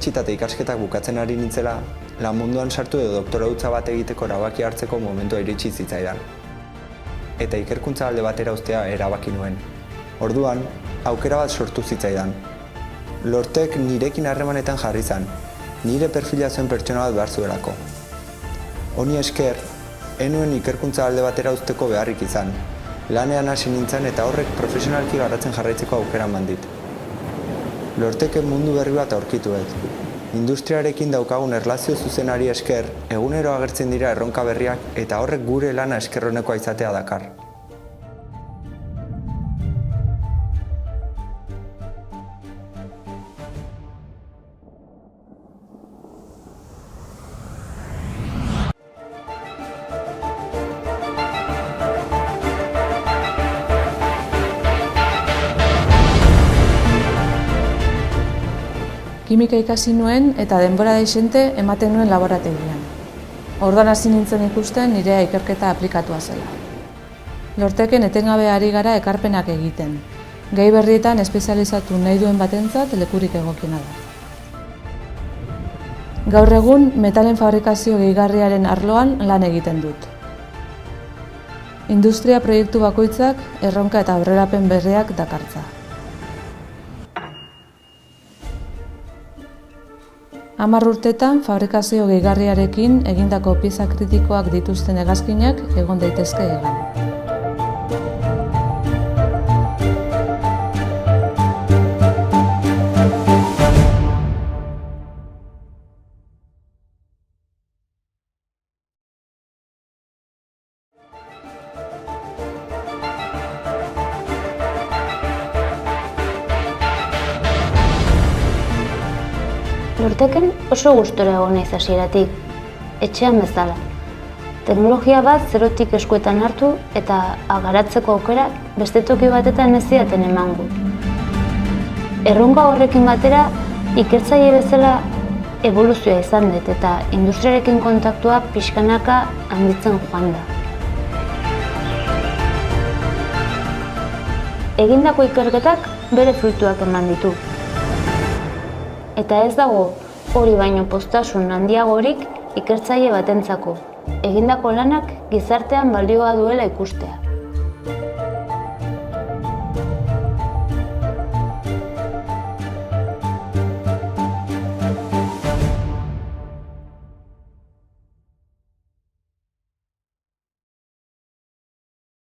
unibertsitate ikasketak bukatzen ari nintzela, lan munduan sartu edo doktorautza bat egiteko erabaki hartzeko momentua iritsi zitzaidan. Eta ikerkuntza alde batera uztea erabaki nuen. Orduan, aukera bat sortu zitzaidan. Lortek nirekin harremanetan jarri zan, nire perfila zuen pertsona bat behar zuelako. Honi esker, enuen ikerkuntza alde batera uzteko beharrik izan. Lanean hasi nintzen eta horrek profesionalki garatzen jarraitzeko aukera eman dit. Lorteken mundu berri bat aurkituet. Industriarekin daukagun erlazio zuzenari esker, egunero agertzen dira erronka berriak eta horrek gure lana eskerronekoa izatea dakar. Kimika ikasi nuen eta denbora dezente ematen nuen laborategian. Orduan hasi nintzen ikusten nirea ikerketa aplikatua zela. Lorteken etengabe ari gara ekarpenak egiten. Gai berrietan espezializatu nahi duen batentzat lekurik egokiena da. Gaur egun metalen fabrikazio gehigarriaren arloan lan egiten dut. Industria proiektu bakoitzak erronka eta aurrerapen berriak dakartza. 10 urtetan fabrikazio gehigarriarekin egindako pieza kritikoak dituzten hegazkinak egon daitezke hegan. Lorteken oso gustora egon naiz hasieratik, etxean bezala. Teknologia bat zerotik eskuetan hartu eta garatzeko aukerak beste toki batetan ez zidaten emango. Erronka horrekin batera, ikertzaile bezala eboluzioa izan dut eta industriarekin kontaktua pixkanaka handitzen joan da. Egindako ikerketak bere fruituak eman ditu. Eta ez dago hori baino poztasun handiagorik ikertzaile batentzako. Egindako lanak gizartean balioa duela ikustea.